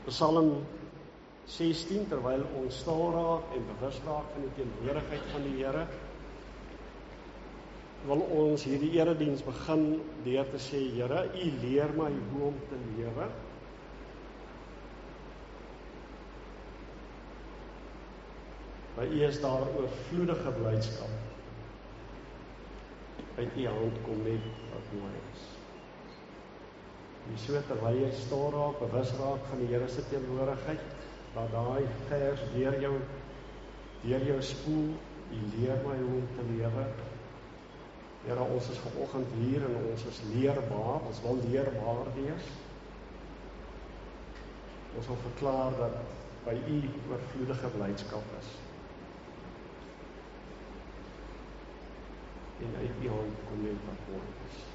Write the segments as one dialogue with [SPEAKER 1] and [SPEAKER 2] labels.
[SPEAKER 1] Psalm 16, terwyl ons stil raak en bewus raak van die teenwoordigheid van die Here, wil ons hierdie erediens begin deur te sê, Here, U leer my hoe om te lewe. By U is daar oorvloedige blydskap. Uit U hand kom net wat mooi is. En so terwyl jy stil raak, bewus raak van die Here se teenwoordigheid, dat daai vers deur jou spoel, U leer my hoe om te lewe. Here, ons is vanoggend hier en ons is leerbaar, ons wil leerbaar wees. Ons wil verklaar dat by U oorvloedige blydskap is. En uit U hand kom net wat mooi is.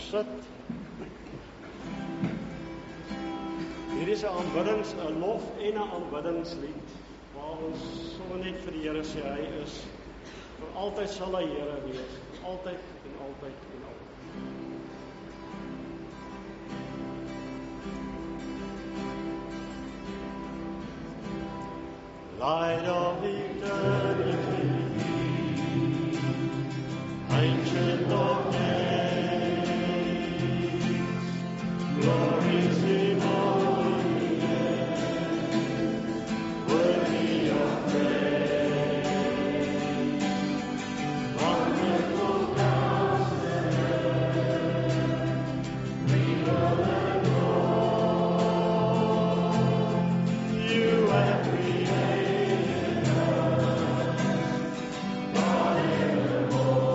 [SPEAKER 1] sit. Hier is 'n aanbiddings, 'n lof en 'n aanbiddingslied waar ons sommer net vir die Here sê hy is vir altyd sal hy Here wees, altyd en altyd en altyd. Light of eternity, ancient of days, glories immaculate, worthy of praise, wonderful Counselor, regal and Lord, you have created us, God evermore,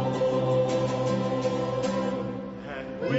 [SPEAKER 1] and we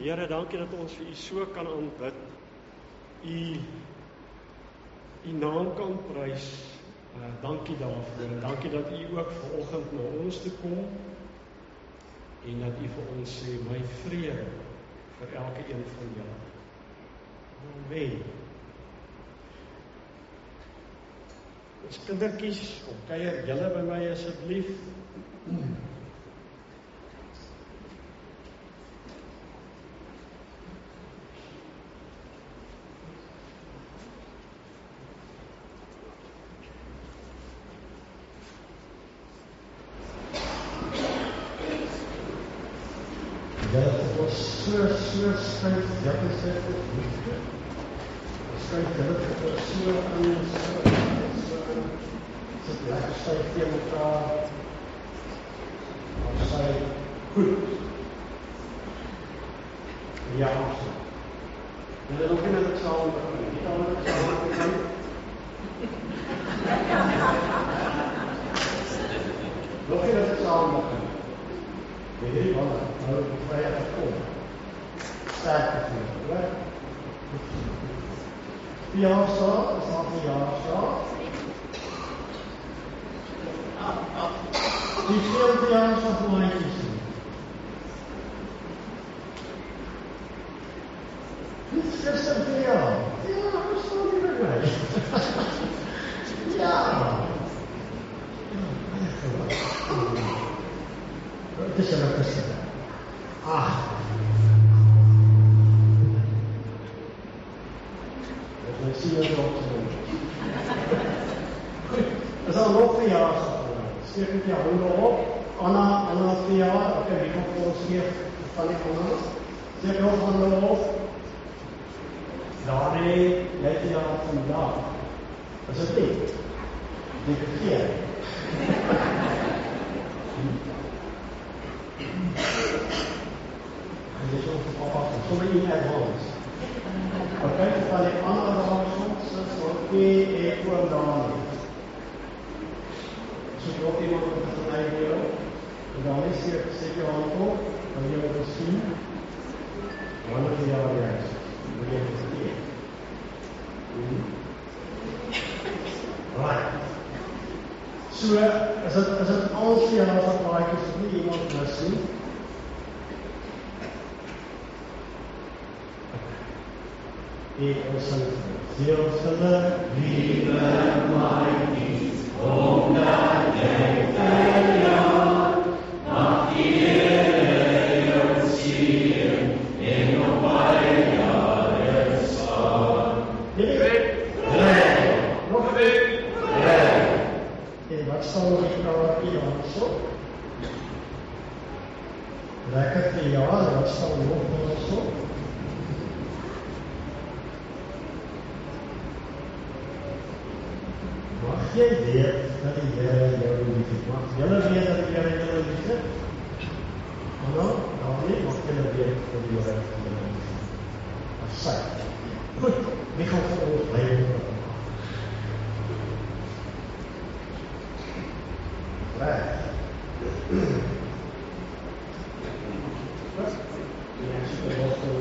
[SPEAKER 1] Here, dankie dat ons vir U so kan aanbid. U naam kan prys. Dankie daarvoor. Dankie dat U ook vanoggend na ons toe kom en dat U vir ons sê, my vrede vir elke een van julle. Amen. Ons kindertjies, kom kuier julle by my asseblief. So skryf, dat is het liefde. Skryf dit so aan, so lekker skryf teen mekaar. Maar sy goed. Ja, afstand. En dan ook in het examen beginnen. Niet al het examen beginnen. Nog in het examen beginnen. Weet je wat? Nou, ik moet vrijdag komen. Sterker voor je. Verjaardag, dat is nog verjaardag. Die veel verjaardag voor mij kiezen. Dit is gisteren verjaardag. Ja, dat is wel niet meer mij. Ja. Het is er ook tussen. Ik zie het ook zo. Goed, er is al nog verjaardag. Steek met je handen op. Anna verjaardag. Oké, wie komt voor ons hier van die handen? Steek nog handen op. Daarmee, jij verjaardag vandaag. Dat is het niet. Die verkeer. En dit is ook voor papa. Sommer in advance. Oké, van die andere raadsels, ik woon daar niet. Zoek ook iemand op de mij wil. En dan is hier steek je hand op, dan wil je het zien. Wanneer je jou reist, dan wil je het hier. Right. So, as het al verjaardag plaatjes is nie iemand mis nie. Ik ons heel geluk, lieve my niet, omdat jy verjaar, mag die Here jou seën en op baie jare staan. Nog een week. En wat staan we die kaartje aan zo? Lekker verjaar, wat staan we nog zo? Mag jy weet dat die Here jou lief het? Mag julle weet dat die Here jou lief het? Hallo? Nee, mag julle weet dat die Here jou lief het? As sy. Goed, wie gaan vir ons Bybel? Reg. Wat? Ja, ek was so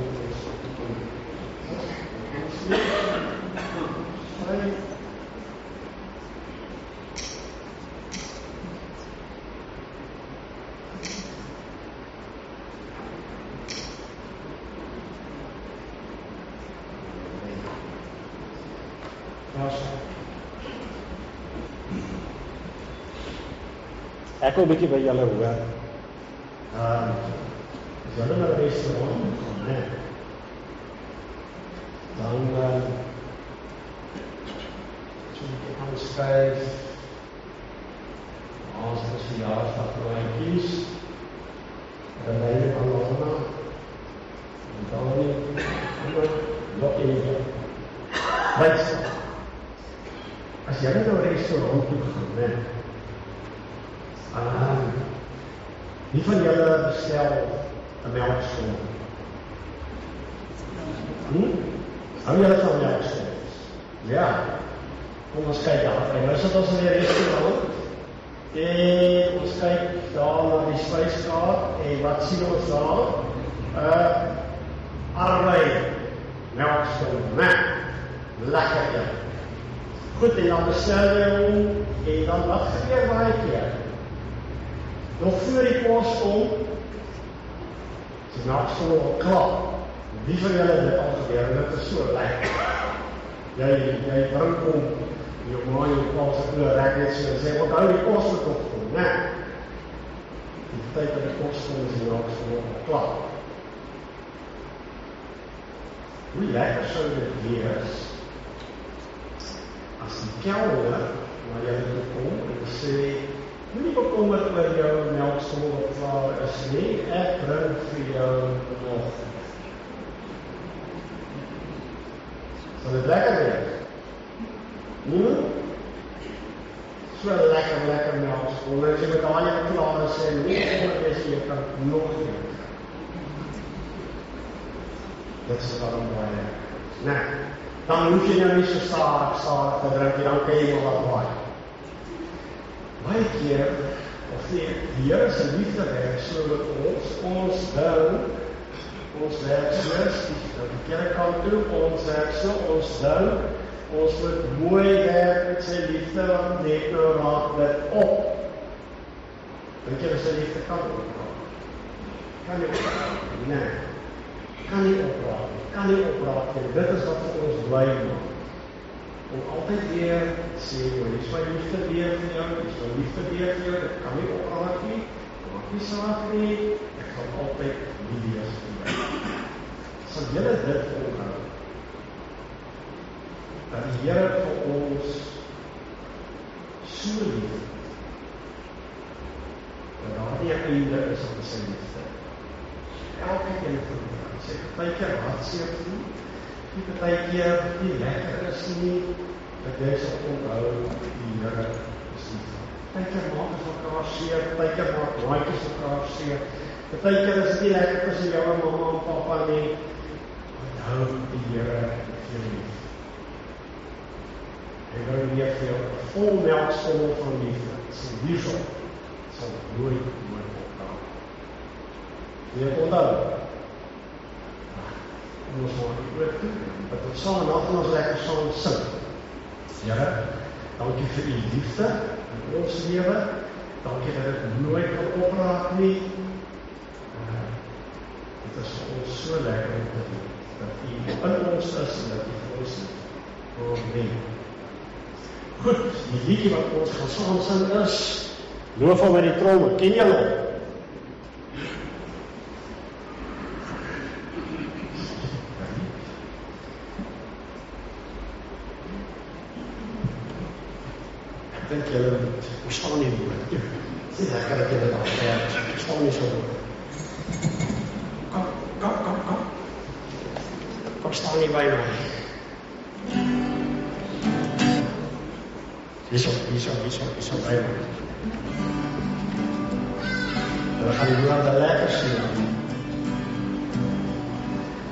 [SPEAKER 1] ek wil 'n bietjie by julle hoor. As julle na 'n restaurant gaan, né? Dan so 'n bietjie aanskryf. Ons het verjaarsdagpraatjies. Dan lei jy aan Lorna. En dan nog eendag. Luister. As jy na 'n restaurant toe gaan, né? Wie van julle bestel 'n melkskool? Hou julle van melkskool? Ja. Kom ons kyk daar. Nou sit ons in die restaurant. En ons kyk daar na die spyskaart en wat sien ons daar? Arbei melkskool, né? Lekker ja. Goed, en dan bestel jy hom en dan wat gebeur baie keer? Nog voor die kos kom, is die melkskool al klaar. Wie van julle dit al gebeur, en dit is so lekker. Jy drink hom, jou ma jou pa se kleur rek net so, en sê, wat hou die kos met opkom, né? Die tyd dat die kos kom, is die melkskool al klaar. Hoe lekker sou dit wees, as die kelder, waar jy toe kom, en sê, moenie bekommerd oor jou melkskool wat klaar is nie, ek bring vir jou nog. Sal dit lekker wees? So lekker melkskool, en as jy met al jou klaar is, en nie bekommerd is, jy kan nog nie. Dit is daarom baie lekker. Nee, dan hoef jy nou nie so stadig te drink nie, dan kan jy maar wat baie. Baie keer, of die Here se liefde werk so met ons ding, ons werk soos, die kerkkant toe, ons werk so, ons ding, ons moet mooi werk met sy liefde, want net nou raak dit op. Dink jy sy liefde kan opraak? Kan nie opraak? Nee. Kan nie opraak? Kan nie opraak? Dit is wat vir ons bly maak. Om altyd weer sê, jy is my liefde weer vir jou, jy is my liefde weer vir jou, dit kan nie opraak nie, maak nie saak nie, ek gaan altyd nie wees vir jou. Sal julle dit onthou, dat die Here vir ons so lief, dat daar nie 'n einde is aan sy liefde. Elke keer vir ons, sy partykeer hartseer voel, die partykeer nie lekker is nie, dat jy sal onthou die Here is lief. Partykeer maak ons mekaar seer, partykeer maak laaitjies mekaar seer, partykeer is dit nie lekker tussen jou en mamma en papa nie, onthou die Here is jou lief. Hy wil weer vir jou 'n vol melkskommel van liefde, sy liefde sal nooit opraak. Jy onthou, ons maak die oor toe, dat ons saam en ons lekker saam sing. Here, dankie vir die liefde in ons lewe, dankie dat dit nooit kan opraak nie. Dit is vir ons so lekker om te doen, dat U in ons is en dat U vir ons voorneem. Goed, die liedjie wat ons gaan saam sing is, loof hom met die tromme, ken julle hom? Ek dink julle moet, verstaan nie woord. Dit is lekker dat julle daar werk, verstaan nie so woord. Kom. Kom staan nie by my. Hierso by my. Dan gaan die woorde lekker sien.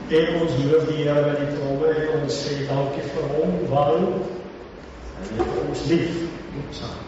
[SPEAKER 1] En ons loof die Here met die tromme en ons sê dankie vir hom, want hy het ons lief. Goed saam.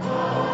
[SPEAKER 2] Oh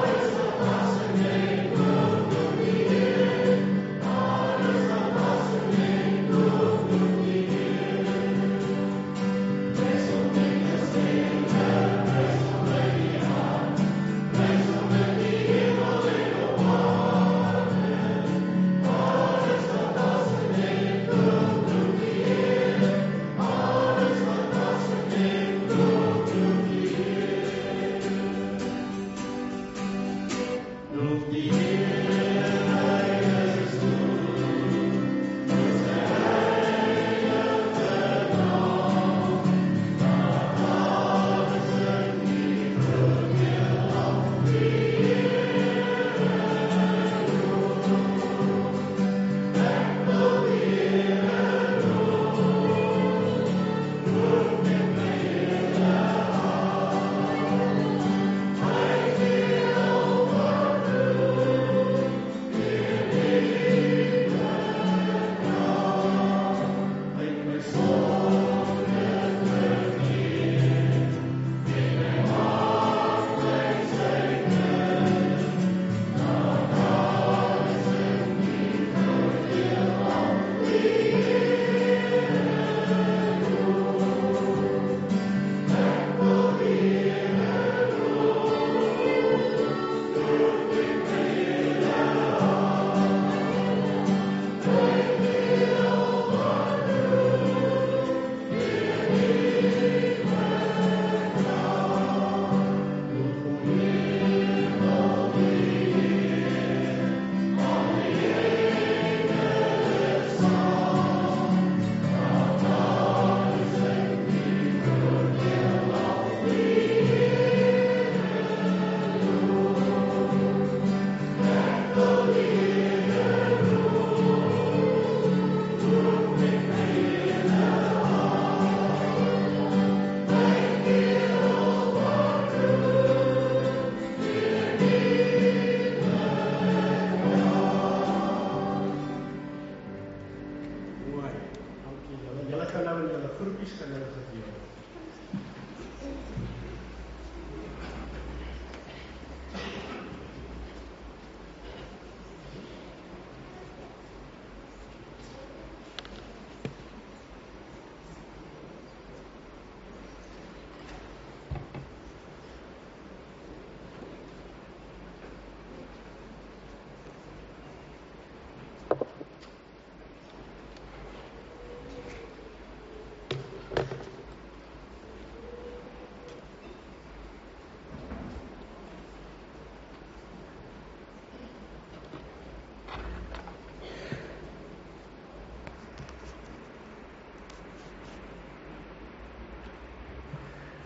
[SPEAKER 1] groepies kinders gedeel.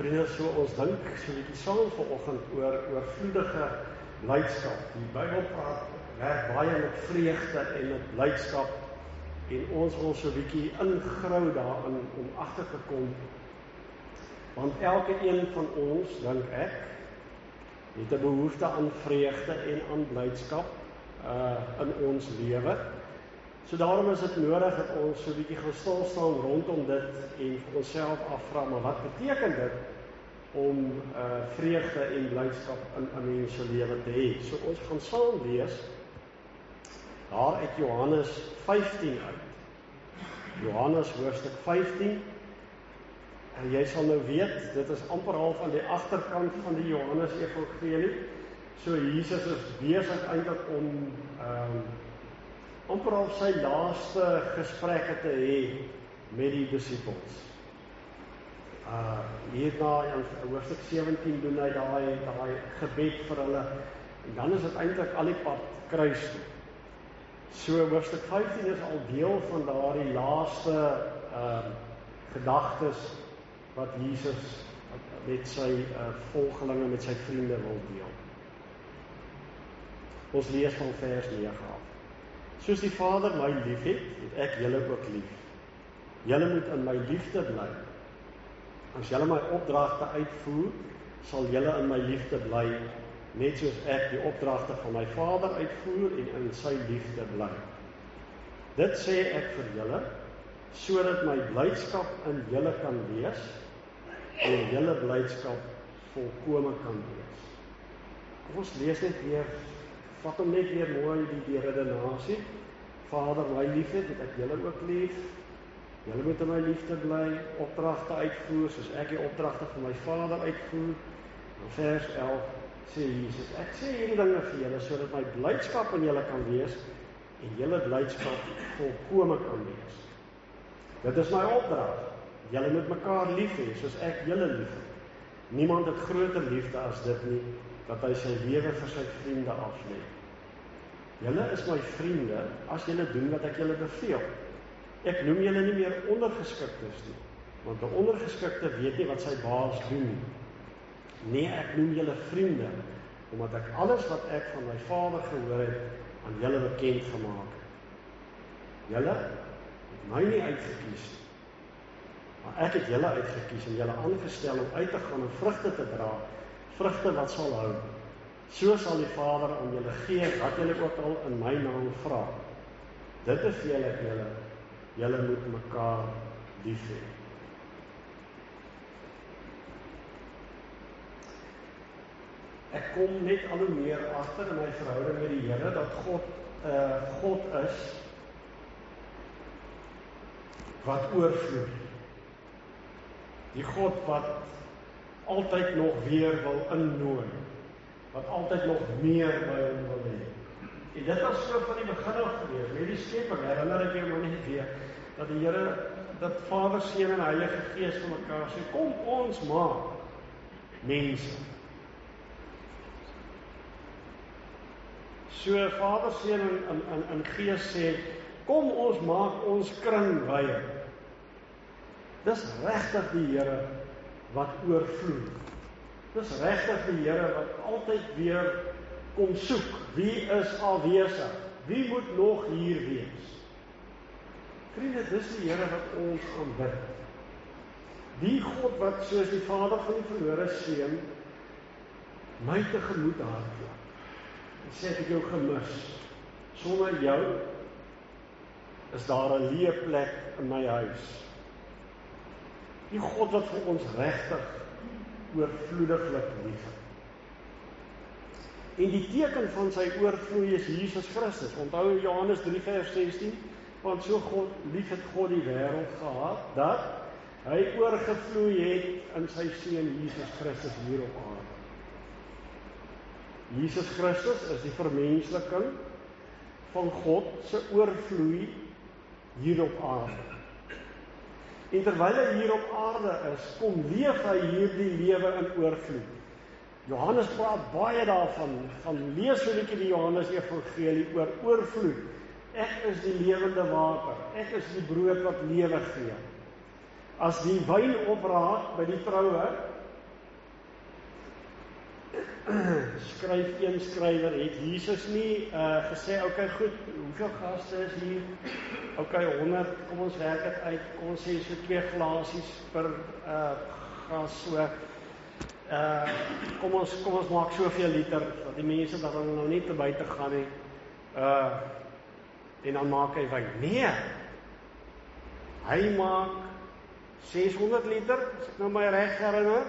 [SPEAKER 1] Vriende, so ons dink so 'n bietjie saam vanoggend oor oorvloedige blydskap. Die Bybel werk baie met vreugde en met blydskap en ons wil so 'n bietjie ingrou daarin om agter te kom. Want elke een van ons, dink ek, het 'n behoefte aan vreugde en aan blydskap in ons lewe. So daarom is dit nodig dat ons so 'n bietjie gaan stil staan rondom dit en vir onsself afvra, maar wat beteken dit om vreugde en blydskap in 'n mens se lewe te hê? So ons gaan saam lees daar uit Johannes 15 uit. Johannes hoofstuk 15. En jy sal nou weet, dit is amper half aan die agterkant van die Johannes Evangelie. So Jesus is besig eintlik om amper al sy laaste gesprekke te hê met die disippels. Hierna in hoofstuk 17 doen hy daai gebed vir hulle, en dan is dit eintlik al die pad kruis toe. So hoofstuk 15 is al deel van daardie laaste gedagtes wat Jesus met sy volgelinge, met sy vriende wil deel. Ons lees van vers 9 af. Soos die Vader my lief het, het ek julle ook lief. Julle moet in my liefde bly. As julle my opdragte uitvoer, sal julle in my liefde bly, net soos ek die opdragte van my Vader uitvoer en in sy liefde bly. Dit sê ek vir julle, sodat my blydskap in julle kan wees en julle blydskap volkome kan wees. Ons lees net weer, vat hom net weer mooi die redenasie. Vader my liefhet, het ek julle ook lief. Julle moet in my liefde bly, opdragte uitvoer, soos ek die opdragte van my Vader uitvoer. In vers 11 sê Jesus, ek sê hierdie dinge vir julle, sodat my blydskap in julle kan wees en julle blydskap volkome kan wees. Dit is my opdrag. Julle moet mekaar lief hê, soos ek julle lief het. Niemand het groter liefde as dit nie, dat hy sy lewe vir sy vriende aflê. Julle is my vriende, as julle doen wat ek julle beveel. Ek noem julle nie meer ondergeskiktes nie, want 'n ondergeskikte weet nie wat sy baas doen nie. Nee, ek noem julle vriende, omdat ek alles wat ek van my Vader gehoor het, aan julle bekend gemaak het. Julle het my nie uitgekies nie, maar ek het julle uitgekies en julle aangestel om uit te gaan en vrugte te dra, vrugte wat sal hou. So sal die Vader aan julle gee, wat julle ook al in my naam vra. Dit beveel ek julle, julle moet mekaar lief hê. Ek kom net al hoe meer agter in my verhouding met die Here, dat God is wat oorvloei. Die God wat altyd nog weer wil innooi, wat altyd nog meer by hom wil hê. En dit was so van die begin af gewees, met die skeping, herinner ek jou maar net weer, dat die Here, dat Vader, Seun en Heilige Gees vir mekaar sê, kom ons maak mense. So Vader, Seun en Gees sê, kom ons maak ons kring wye. Dis regtig die Here wat oorvloei. Dis regtig die Here wat altyd weer kom soek. Wie is afwesig? Wie moet nog hier wees? Vriende, dis die Here wat ons aanbid. Die God wat soos die Vader van die verlore seun my tegemoet hardloop. En sê ek het jou gemis. Sonder jou is daar 'n leë plek in my huis. Die God wat vir ons regtig oorvloediglik liefhet. En die teken van sy oorvloei is Jesus Christus. Onthou Johannes 3 vers 16, want so lief het God die wêreld gehad, dat hy oorgevloei het in sy Seun Jesus Christus hier op aarde. Jesus Christus is die vermensliking van God se oorvloei hier op aarde. En terwyl hy hier op aarde is, kom leef hy hierdie lewe in oorvloed. Johannes praat baie daarvan, van lees so 'n bietjie die Johannes Evangelie oor oorvloed. Ek is die lewende water, ek is die brood wat lewe gee. As die wyn opraak by die troue, skryf een skrywer, het Jesus nie gesê, okay goed, hoeveel gaste is hier? Okay, 100, kom ons werk dit uit, kom ons sê so 2 glasies per gas, so, kom ons maak soveel liter, dat die mense dan nou nie te buite gaan nie, en dan maak hy wyn. Nee, hy maak 600 liter, as ek nou my reg herinner,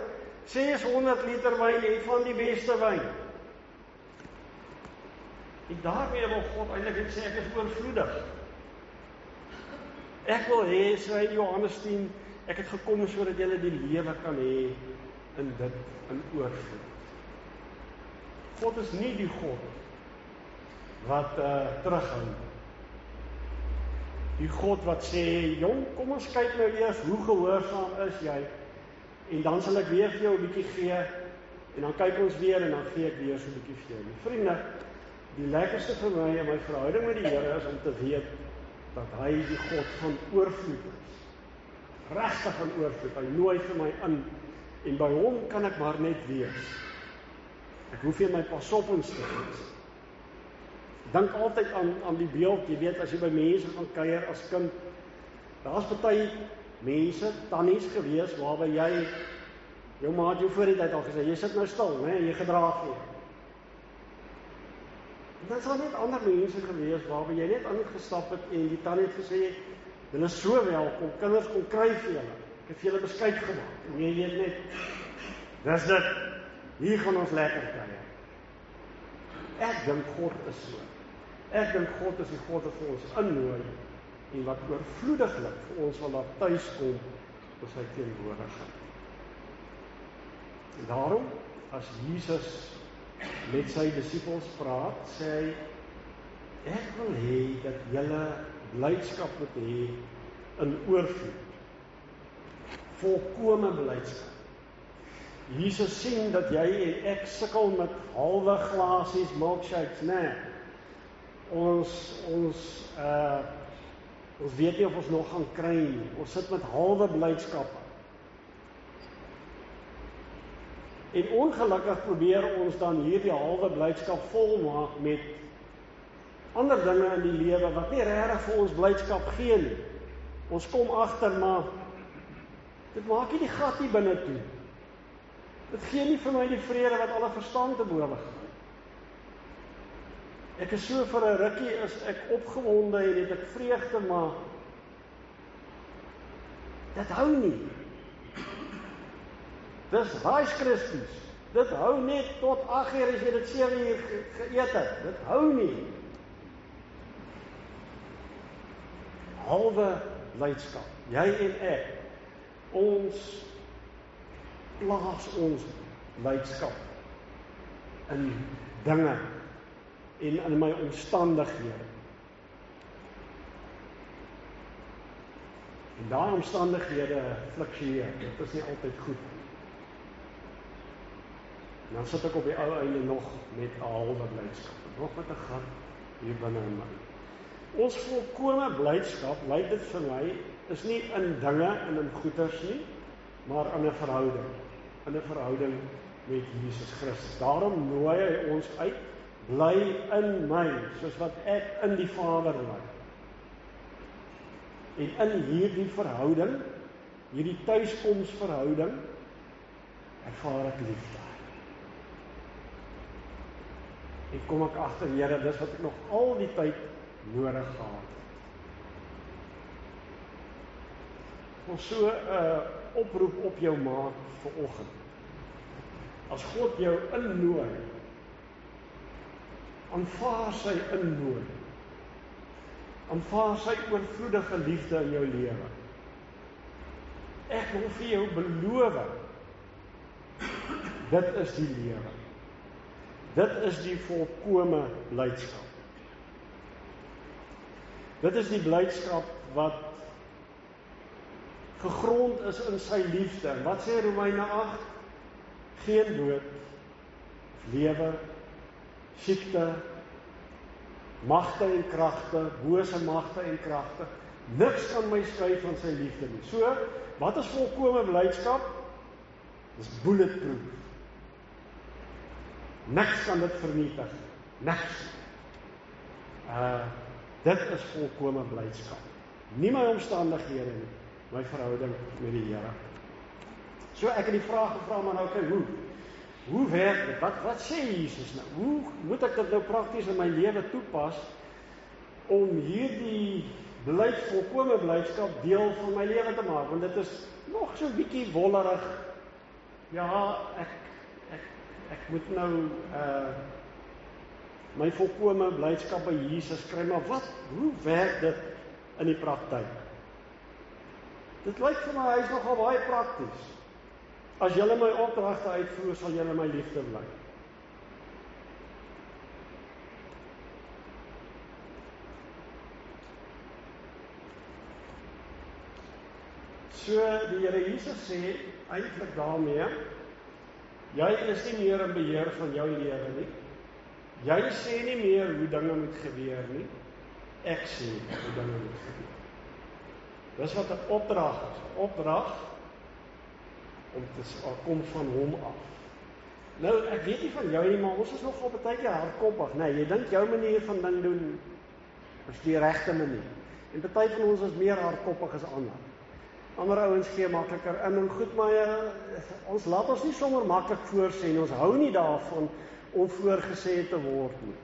[SPEAKER 1] 600 liter wyn en van die beste wyn. En daarmee wil God eintlik net sê, ek is oorvloedig. Ek wil hê, sê Johannes 10, ek het gekom sodat julle die lewe kan hê in dit, in oorvloed. God is nie die God wat terughou. Die God wat sê, jong, kom ons kyk nou eers, hoe gehoorsaam is jy? En dan sal ek weer vir jou 'n bietjie gee, en dan kyk ons weer, en dan gee ek weer so 'n bietjie vir jou. Vriende, die lekkerste vir my in my verhouding met die Here is om te weet, dat hy die God van oorvloed is. Regtig van oorvloed, hy nooi vir my in, en by hom kan ek maar net wees. Ek hoef nie my pasoppens te wees. Dink altyd aan die beeld, jy weet, as jy by mense gaan kuier as kind, daar's baie mense, tannies gewees, waarby jou ma het jou voor die tyd al gesê, jy sit nou stil, jy gedraag nie. En dan is daar net ander mense gewees, waarby jy net aangestap het, en die tannie het gesê, julle is so welkom, kinders kom kry vir julle, ek het vir julle beskuit gemaak, en jy weet net, dis dit, hier gaan ons lekker kuier. Ek dink God is so. Ek dink God is die God wat vir ons innooi en wat oorvloediglik vir ons wil laat tuis kom op sy teenwoordigheid. En daarom, as Jesus met sy disippels praat, sê hy, ek wil hê dat julle blydskap moet hê in oorvloed. Volkome blydskap. Jesus sien dat jy en ek sukkel met halwe glasies milkshakes, Ons weet nie of ons nog gaan kry nie. Ons sit met halwe blydskappe. En ongelukkig probeer ons dan hierdie halwe blydskap volmaak met ander dinge in die lewe wat nie regtig vir ons blydskap gee nie. Ons kom agter, maar dit maak nie die gat hier binne toe. Dit gee nie vir my die vrede wat alle verstand te bowe gaan. Ek is so vir 'n rukkie is ek opgewonde en het ek vreugde, maar dit hou nie. Dis Rice Krispies. Dit hou net tot 8 uur as jy dit 7 uur geëet het. Dit hou nie. Halwe blydskap. Jy en ek. Ons plaas ons blydskap in dinge en in my omstandighede. En daai omstandighede fluktueer. Dit is nie altyd goed. En dan sit ek op die ou einde nog met 'n halwe blydskap. Nog met 'n gat hier binne in my. Ons volkome blydskap, lyk dit vir my, is nie in dinge en in goeders nie, maar in 'n verhouding. In 'n verhouding met Jesus Christus. Daarom nooi hy ons uit, bly in my, soos wat ek in die Vader bly. En in hierdie verhouding, hierdie tuiskomsverhouding, ervaar ek liefde. En kom ek agter, Here, dis wat ek nog al die tyd nodig gehad het. Ons so oproep op jou maak vanoggend. As God jou innooi, aanvaar sy innooi. Aanvaar sy oorvloedige liefde in jou lewe. Ek wil vir jou beloof, dit is die lewe. Dit is die volkome blydskap. Dit is die blydskap wat gegrond is in sy liefde. Wat sê Romeine 8? Geen dood, lewe, siekte, magte en kragte, bose magte en kragte, niks kan my skei van sy liefde nie. So, wat is volkome blydskap? Dis bulletproof. Niks kan dit vernietig. Niks. Dit is volkome blydskap. Nie my omstandighede nie, my verhouding met die Here. So ek het die vraag gevra, maar nou kyk, hoe werk dit? Wat sê Jesus nou? Hoe moet ek dit nou prakties in my lewe toepas om hierdie volkome blydskap deel van my lewe te maak? Want dit is nog so 'n bietjie wollerig. Ja, ek moet nou my volkome blydskap by Jesus kry, maar hoe werk dit in die praktyk? Dit lyk vir my, hy is nogal baie prakties. As julle my opdragte uitvoer, sal julle my liefde bly. So, die Here Jesus sê, eintlik daarmee, jy is nie meer in beheer van jou lewe nie. Jy sê nie meer hoe dinge moet gebeur nie. Ek sê hoe dinge moet gebeur. Dis wat 'n opdrag is. 'n Opdrag om te kom van hom af. Nou, ek weet nie van jou nie, maar ons is nogal baie keer hardkoppig. Nee, jy dink jou manier van ding doen is die regte manier. En party van ons is meer hardkoppig as ander. Ander ouens gee makliker in en goed, maar ons laat ons nie sommer maklik voorsê en ons hou nie daarvan om voorgesê te word nie.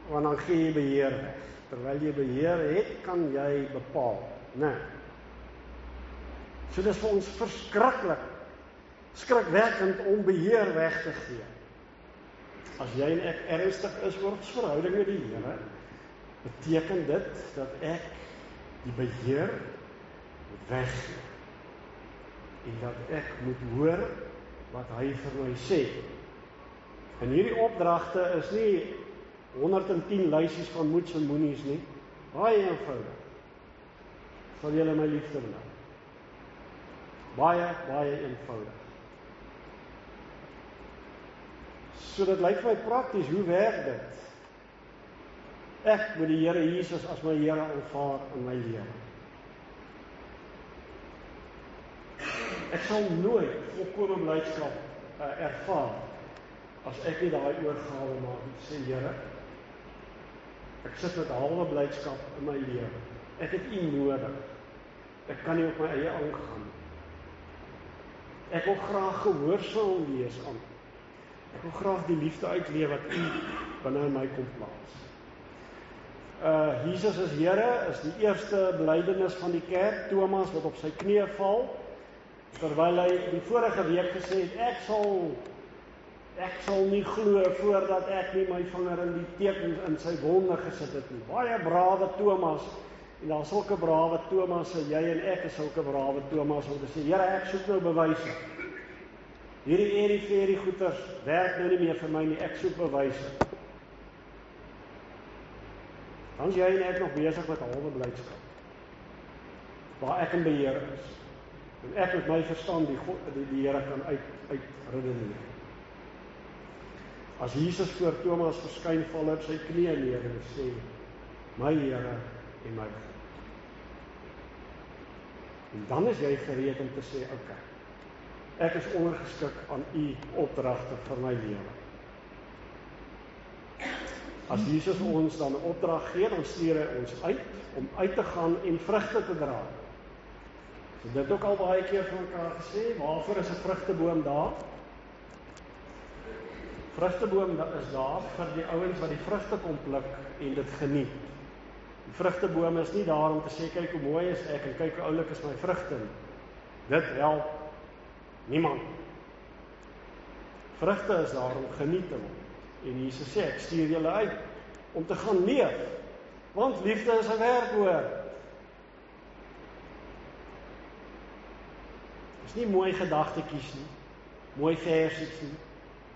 [SPEAKER 1] Want dan gee jy beheer weg. Terwyl jy beheer het, kan jy bepaal. Nee. So dis vir ons verskriklik, skrikwekkend om beheer weg te gee. As jy en ek ernstig is oor ons verhouding met die Here, beteken dit dat ek die beheer moet weggee. En dat ek moet hoor wat hy vir my sê. En hierdie opdragte is nie 110 lysies van moets en moenies nie. Baie eenvoudig. Sal julle my liefde bly. Baie eenvoudig. So dit lyk vir my prakties, hoe werk dit? Ek moet die Here Jesus as my Here aanvaar in my lewe. Ek sal nooit volkome blydskap ervaar as ek nie daai oorgawe maak en sê, Here, ek sit met halwe blydskap in my lewe. Ek het U nodig. Ek kan nie op my eie aangaan. Ek wil graag gehoorsaam wees aan. Ek wil graag die liefde uitleef wat U binne in my kom plaas. Jesus is Here, is die eerste belydenis van die kerk. Thomas wat op sy knieë val, terwyl hy die vorige week gesê het, ek sal nie glo voordat ek nie my vinger in die tekens in sy wonde gesit het nie. Baie brawe Thomas, en daar sulke brawe Thomas, jy en ek is sulke brawe Thomas, om te sê, Here, ek soek nou bewyse. Hierdie goeters werk nou nie meer vir my nie, ek soek bewyse. Dan is jy en ek nog besig met halwe blydskap, waar ek in beheer is, en ek met my verstand die Here kan uitredeneer. As Jesus voor Thomas verskyn, val hy op sy knieë neer en sê, my Here en my God. En dan is jy gereed om te sê, okay, ek is ondergeskik aan U opdragte vir my lewe. As Jesus ons dan 'n opdrag gee, dan stuur hy ons uit, om uit te gaan en vrugte te dra. So dit ook al baie keer vir mekaar gesê, waarvoor is 'n vrugteboom daar? Vrugteboom is daar vir die ouens wat die vrugte kom pluk en dit geniet. Die vrugteboom is nie daar om te sê, kyk hoe mooi is ek, en kyk hoe oulik is my vrugte nie. Dit help niemand. Vrugte is daar om geniet te word. En Jesus sê, ek stuur julle uit, om te gaan leef, want liefde is 'n werkwoord. Dis nie mooi gedagtetjies nie, mooi versies nie.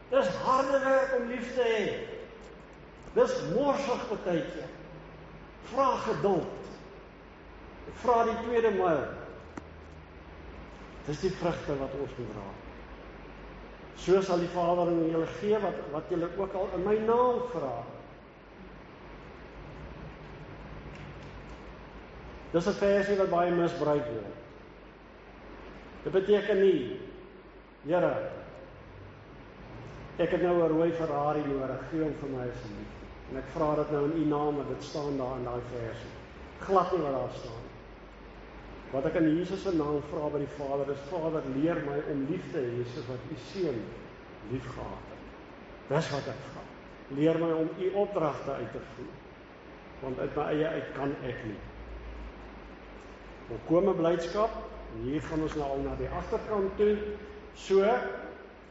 [SPEAKER 1] Dis harde werk om lief te hê. Dis morsig partykeer. Vra geduld. Vra die tweede myl. Dis die vrugte wat ons moet dra. So sal die Vader in julle gee wat julle ook al in my naam vra. Dis 'n versie wat baie misbruik word. Dit beteken nie, Here, ek het nou 'n rooi Ferrari nodig, gee hom vir my asseblief. En ek vra dit nou in u naam, en dit staan daar in daai versie. Glad nie wat daar staan. Wat ek in Jesus se naam vra by die Vader is, Vader, leer my om lief te hê soos wat u seun lief gehad het. Dis wat ek vra. Leer my om u opdragte uit te voer. Want uit my eie uit kan ek nie. Volkome blydskap, en hier gaan ons nou al na die agterkant toe. So,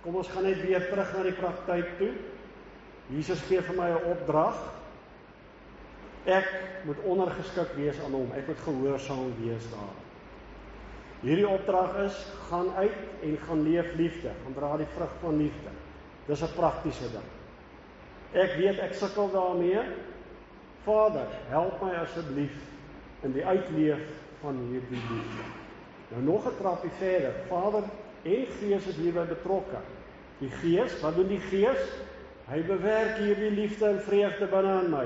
[SPEAKER 1] kom ons gaan net weer terug na die praktyk toe. Jesus gee vir my 'n opdrag. Ek moet ondergeskik wees aan hom. Ek moet gehoorsaam wees daar. Hierdie opdrag is, gaan uit en gaan leef liefde. Gaan dra die vrug van liefde. Dis 'n praktiese ding. Ek weet ek sukkel daarmee. Vader, help my asseblief in die uitleef van hierdie liefde. Nou nog 'n trappie verder. Vader en Gees is hierby betrokke. Die Gees, wat doen die Gees? Hy bewerk hierdie liefde en vreugde binne in my.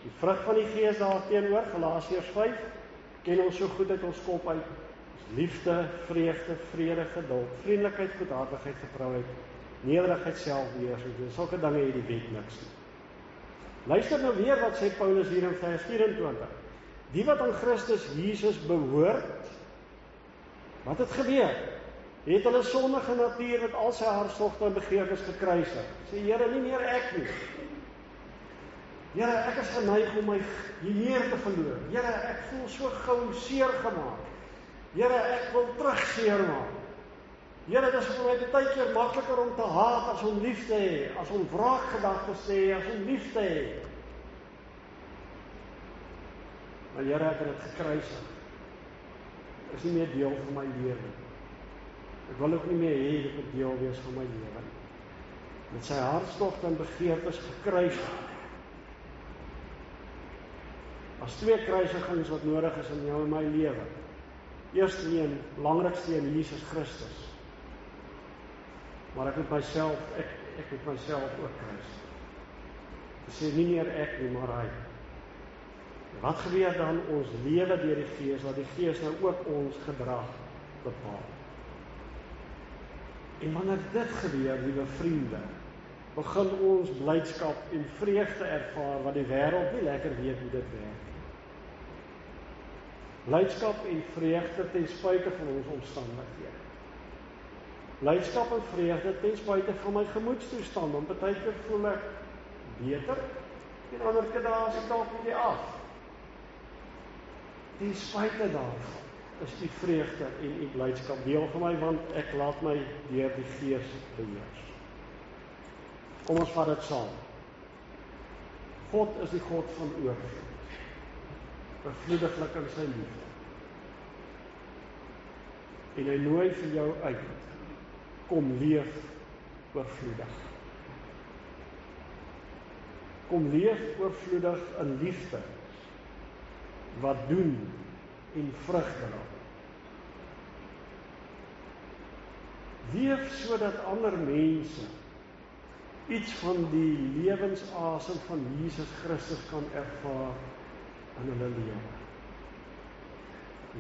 [SPEAKER 1] Die vrug van die Gees daarteenoor, Galasiërs 5, ken ons so goed uit ons kop uit. Liefde, vreugde, vrede, geduld, vriendelikheid, goedhartigheid, getrouheid, nederigheid, selfbeheersing. En sulke dinge het die wet niks nie. Luister nou weer wat sê Paulus hier in vers 24. Die wat aan Christus Jesus behoort, wat het gebeur? Het hulle sondige natuur met al sy hartstogte en begeertes gekruisig. Sê, Here, nie meer ek nie. Here, ek is geneig om my hier te verloor. Here, ek voel so gou seer gemaak. Here, ek wil terug seer maak. Here, dis vir my baie keer makliker om te haat as om lief te hê, as om wraakgedagtes te hê, as om lief te hê. Maar Here, ek het dit gekruisig. Dit is nie meer deel van my lewe. Ek wil ook nie meer hê dit moet deel wees van my lewe. Met sy hartstogte en begeertes gekruisig. As twee kruisigings wat nodig is in jou en my lewe. Eerste een, belangrikste een, Jesus Christus. Maar ek moet myself ook kruisig. Ek sê nie meer ek nie, maar hy. Wat gebeur dan? Ons lewe deur die Gees, dat die Gees nou ook ons gedrag bepaal. En wanneer dit gebeur, liewe vriende, begin ons blydskap en vreugde ervaar wat die wêreld nie lekker weet hoe dit werk. Blydskap en vreugde ten spyte van ons omstandighede. Blydskap en vreugde ten spyte van my gemoedstoestand, want baie keer voel ek beter en ander keer daar se dalk bietjie af. Ten spyte daarvan is die vreugde en die blydskap deel van my, want ek laat my deur die Gees beheers. Kom ons vat dit saam. God is die God van oorvloed. Oorvloediglik in sy liefde. En hy nooi vir jou uit. Kom leef oorvloedig. Kom leef oorvloedig in liefde. Wat doen en vrug dra. Leef sodat ander mense iets van die lewensasem van Jesus Christus kan ervaar in hulle lewe.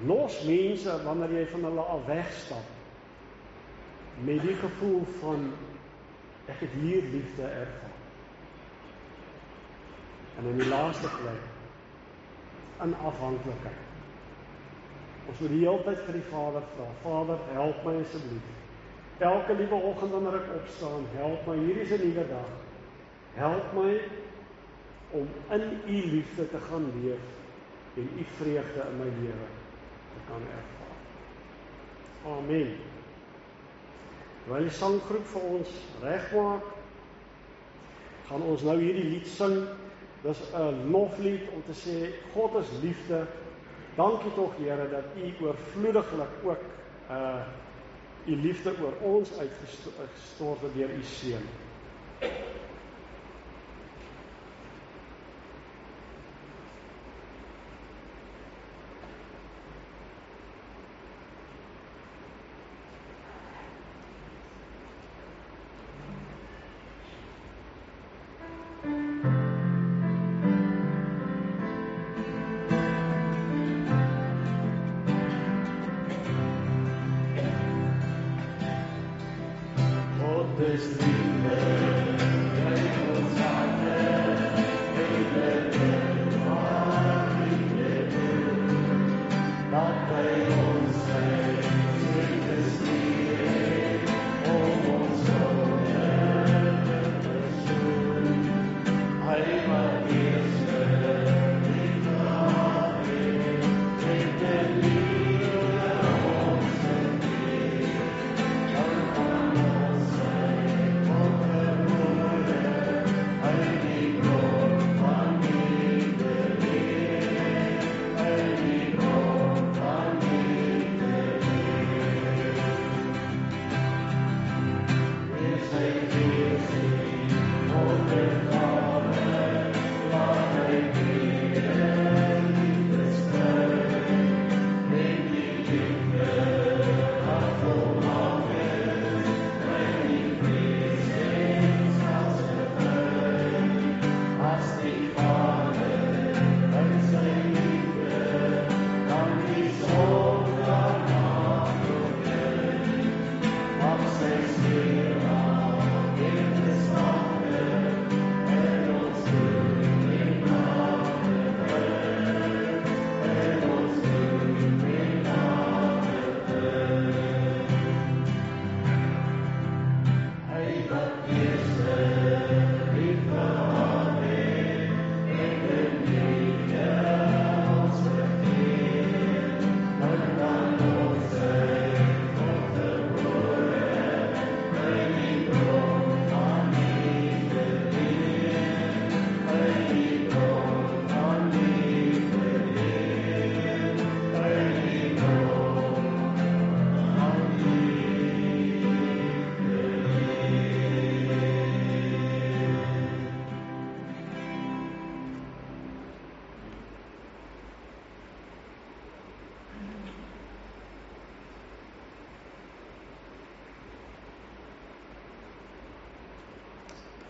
[SPEAKER 1] Los mense wanneer jy van hulle al wegstap met die gevoel van ek het hier liefde ervaar. En in die laaste plek in afhanklikheid. Ons moet die hele tyd vir die Vader vra, Vader, help my asseblief. Elke liewe oggend wanneer ek opstaan, help my, hier is 'n nuwe dag. Help my om in u liefde te gaan leef en u vreugde in my lewe te kan ervaar. Amen. Terwyl die sanggroep vir ons regmaak, gaan ons nou hierdie lied sing. Dis 'n loflied om te sê, God is liefde. Dankie tog, Here, dat u oorvloediglik ook u liefde oor ons uitgestort het deur u seun.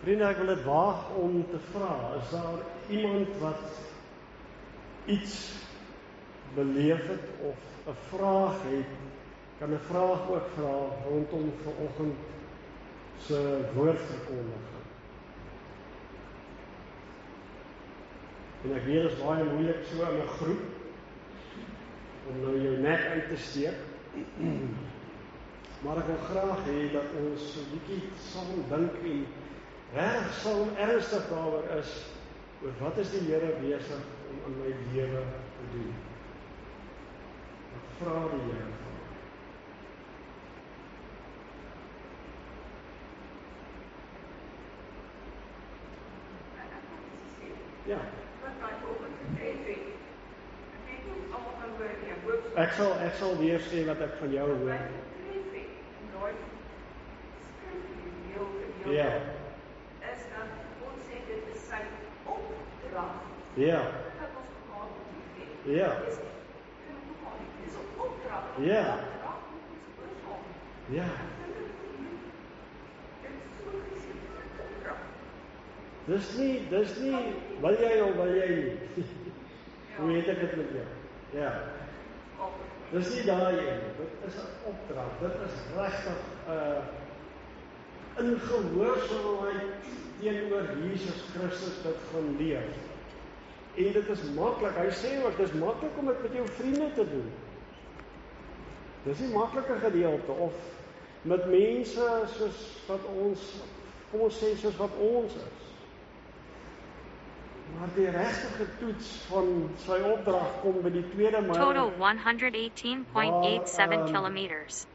[SPEAKER 1] Vriende, ek wil dit waag om te vra, is daar iemand wat iets beleef het of 'n vraag het, kan 'n vraag ook vra rondom vanoggend se woordverkondiging. En ek weet dit is baie moeilik so in 'n groep om nou jou nek uit te steek. Maar ek wil graag hê dat ons so 'n bietjie saam dink en regtig saam ernstig daaroor is oor wat is die Here besig om in my lewe te doen. Ek vra die Here van my. Ja. Ek sal weer sê wat ek van jou hoor. Ja.
[SPEAKER 2] Is dat ons sê dit is sy opdrag.
[SPEAKER 1] Ja.
[SPEAKER 2] Dat ons mekaar moet liefhê.
[SPEAKER 1] Ja.
[SPEAKER 2] Dis dis 'n opdrag.
[SPEAKER 1] Ja.
[SPEAKER 2] Opdrag moet ons oorkom.
[SPEAKER 1] Ja.
[SPEAKER 2] Dit is so 'n opdrag.
[SPEAKER 1] Dis nie, wil jy of wil jy nie? Hoe weet ek dit met jou? Ja. Dis nie daai een, dit is 'n opdrag. Dit is regtig 'n in gehoorsaamheid teenoor Jesus Christus dit gaan leef. En dit is maklik. Hy sê ook, dis maklik om dit met jou vriende te doen. Dis nie maklike gedeelte of met mense soos wat ons, kom ons sê soos wat ons is. Maar die regte toets van sy opdrag kom by die tweede myl.
[SPEAKER 3] Total 118.87 kilometers.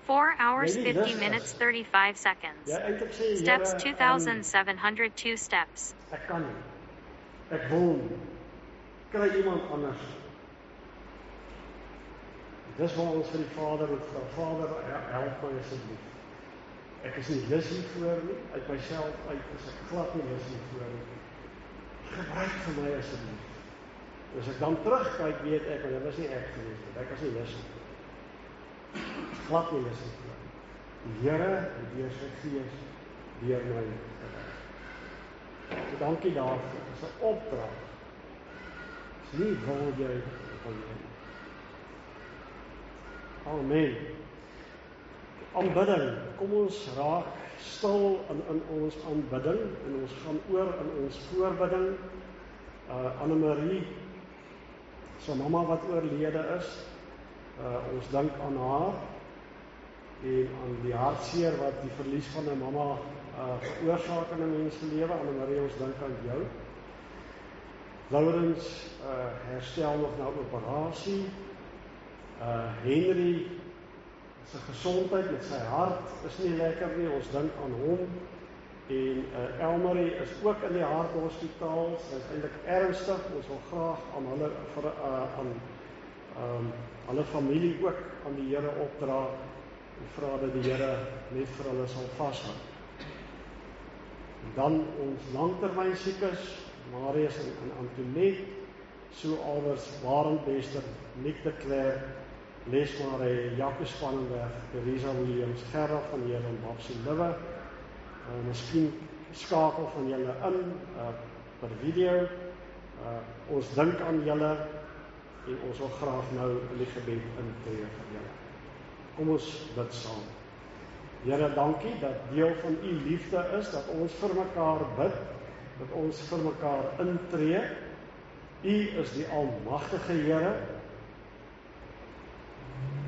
[SPEAKER 3] 4 hours, 50 minutes, 35 seconds.
[SPEAKER 1] Jy eintlik sê,
[SPEAKER 3] Steps
[SPEAKER 1] Here,
[SPEAKER 3] 2,702 steps.
[SPEAKER 1] ek kan nie. Ek wil nie. Kry iemand anders. Dis waar ons vir die Vader moet vra. Vader, help my asseblief. Ek is nie lus hiervoor nie. Uit myself uit is ek glad nie lus hiervoor nie. Gebruik vir my asseblief. As ek dan terugkyk, weet ek, dit was nie ek gewees nie. Ek was nie lus nie. Glad nie lus hiervoor nie. Die Here het deur sy Gees deur my gewerk. So dankie daarvoor. Dit is 'n opdrag. Dis nie wil jy van jy. Amen. Aanbidding. Kom ons raak stil in ons aanbidding en ons gaan oor in ons voorbidding. Annemarie, sy mamma wat oorlede is. Ons dink aan haar en aan die hartseer wat die verlies van 'n mamma veroorsaak in 'n mens se lewe. Annemarie, ons dink aan jou. Laurens herstel nog na operasie. Henry se gesondheid met sy hart is nie lekker nie, ons dink aan hom. En Elmarie is ook in die harthospitaal, sy is eintlik ernstig, ons wil graag aan hulle hulle familie ook aan die Here opdra en vra dat die Here net vir hulle sal vashou. En dan ons langtermyn siekes, Marius en Antoinette, Sue Albers, Barend Bester, Nick de Klerk, Les Marais, Jaco Spannenberg, Teresa Williams, Gerda van Heer en Babsie Liwe. Miskien skakel van julle in per video. Ons dink aan julle en ons wil graag nou in die gebed intree vir julle. Kom ons bid saam. Here, dankie dat deel van u liefde is dat ons vir mekaar bid, dat ons vir mekaar intree. U is die almagtige Here.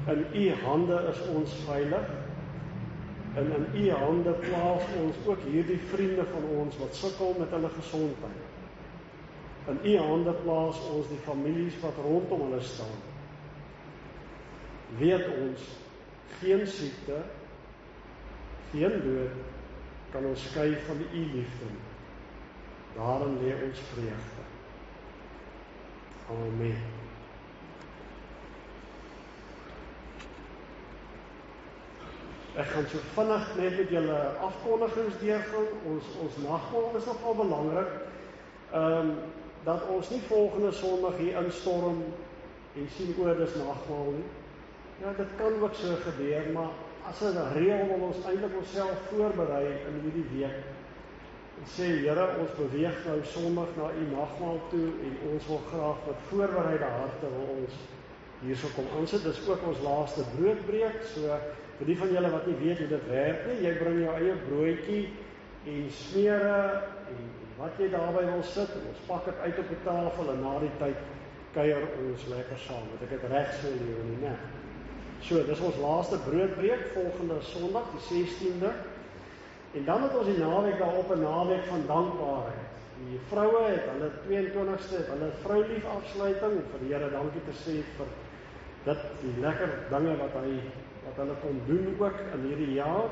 [SPEAKER 1] In u hande is ons veilig. En in u hande plaas ons ook hierdie vriende van ons wat sukkel met hulle gesondheid. In u hande plaas ons die families wat rondom hulle staan. Weet ons, geen siekte, geen dood kan ons skei van u liefde. Daarin lê ons vreugde. Amen. Ek gaan so vinnig net met julle afkondigings deurgaan. Ons nagmaal is nogal belangrik. Dat ons nie volgende Sondag hier instorm en sien dis nagmaal nie. Ja, dit kan ook so gebeur, maar as 'n reël wil ons eintlik onsself voorberei in hierdie week. En sê, Here, ons beweeg nou Sondag na u nagmaal toe en ons wil graag met voorbereide harte wil ons hierso kom aansit. Dis ook ons laaste broodbreek, so vir die van julle wat nie weet hoe dit werk nie, jy bring jou eie broodjie en smeere en wat jy daarby wil sit, en ons pak dit uit op die tafel en na die tyd kuier ons lekker saam, want ek het reg so lewe nie, né? So, dis ons laaste broodbreek, volgende Sondag, die 16de, en dan het ons die naweek daarop 'n naweek van dankbaarheid. Die vroue het hulle 22ste, het hulle vroulief afsluiting, en vir die Here dankie te sê vir dit, die lekker dinge wat hulle kon doen ook in hierdie jaar,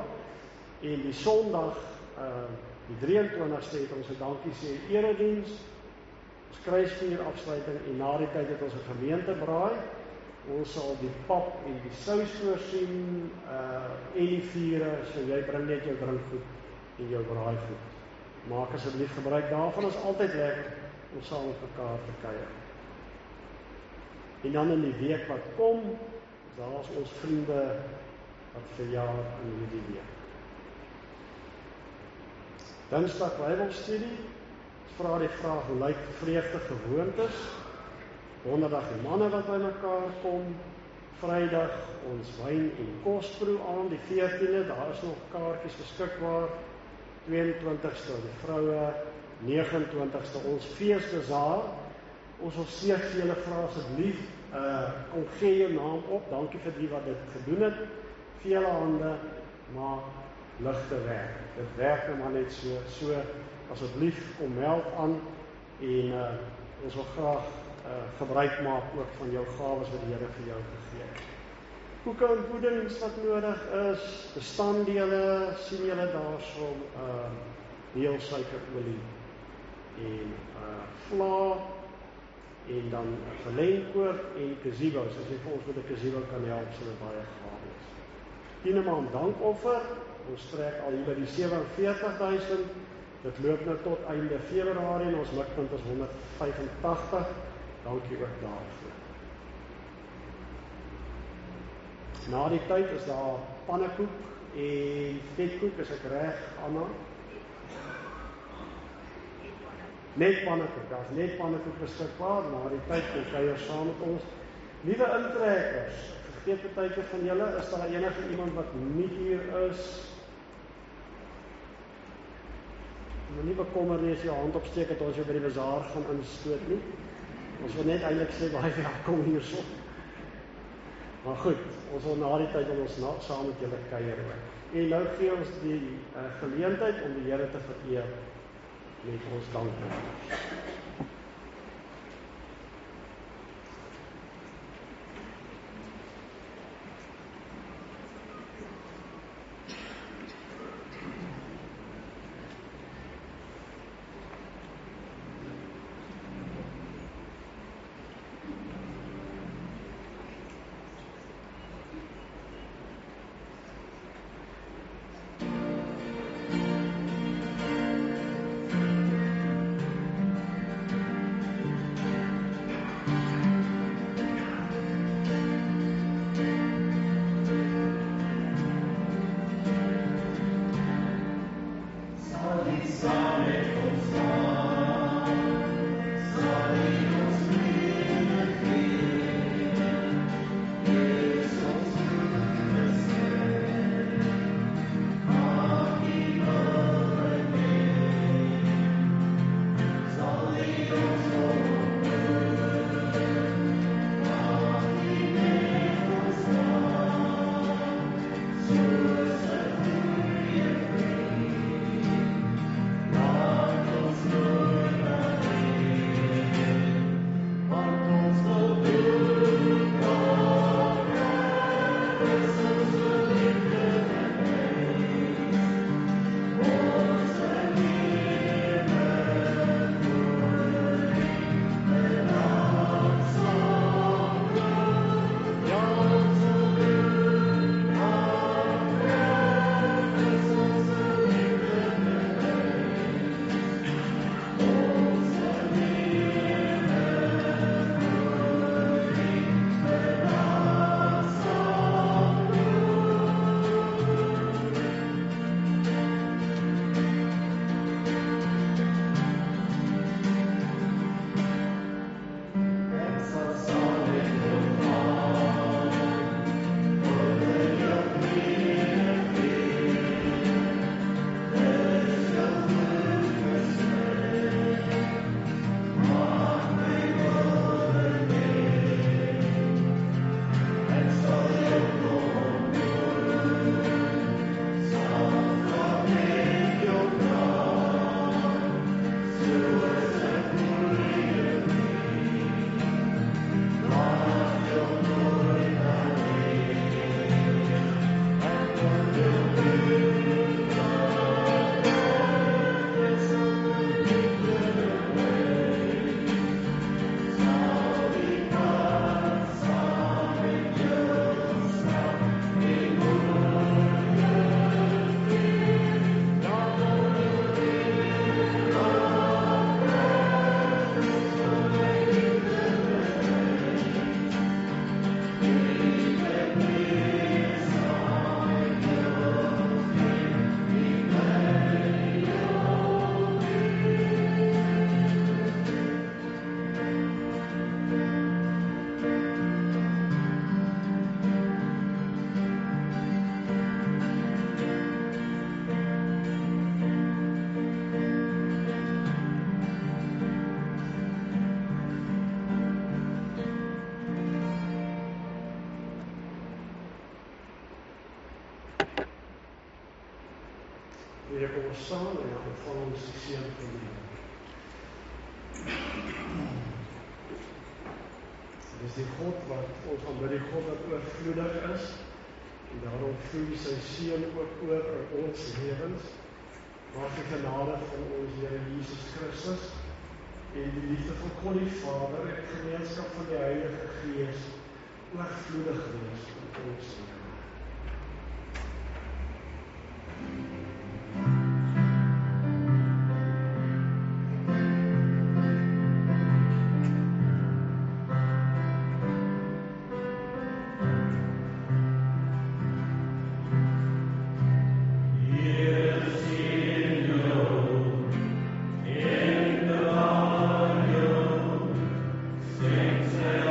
[SPEAKER 1] en die Sondag, die 23ste het ons 'n dankie sê erediens, ons kruisvuur afsluiting, en na die tyd het ons 'n gemeentebraai. Ons sal die pap en die sous voorsien, en die vure, so jy bring net jou drinkgoed en jou braaigoed. Maak asseblief gebruik daarvan, is altyd lekker om saam met mekaar te kuier. En dan in die week wat kom, daar is ons vriende wat verjaar in hierdie week. Dinsdag Bybelstudie, ons vra die vraag, hoe lyk vreugde gewoontes? Donderdag die manne wat by mekaar kom, Vrydag ons wyn en kosproe aan, die 14de, daar is nog kaartjies beskikbaar, 22ste die vroue, 29ste ons feesbazaar. Ons wil steeds vir julle vra asseblief, kom gee jou naam op, dankie vir die wat dit gedoen het, vele hande, maar ligte werk. Dit werk nou maar net so asseblief kom meld aan En ons wil graag gebruik maak ook van jou gawes wat die Here vir jou gegee het. Koeke en puddings wat nodig is, bestanddele, sien julle daarso, meel, suikerolie en vla, en dan gelenkoord en gazebos. As jy vir ons met 'n gazebo kan help, sal dit baie gaaf wees. 10 maand dankoffer, ons trek al hier by die 47.000, dit loop nou tot einde Februarie en ons mikpunt is 185, dankie ook daarvoor. Na die tyd is daar pannekoek en vetkoek, is ek reg, Anna? Net pannekoek, daar is net pannekoek beskikbaar, na die tyd kan kuier saam met ons. Nuwe intrekkers, vergeet partyke van julle, is daar enige iemand wat nie hier is? Moet nie bekommer nie as jy jou hand opsteek het ons jou by die bazaar gaan instoot nie. Ons wil net eintlik sê baie welkom hierso. Maar goed, ons wil na die tyd wil ons saam met julle kuier ook. En nou gee ons die geleentheid om die Here te vereer met ons dankoffer. Weer kom ons saam en dan ontvang ons die seën van die Here. Dis die God wat ons aanbid, die God wat oorvloedig is, en daarom vloei sy seën ook oor in ons lewens. Maak die genade van ons Here Jesus Christus en die liefde van God die Vader en die gemeenskap van die Heilige Gees oorvloedig wees in ons lewe.
[SPEAKER 4] Thanks.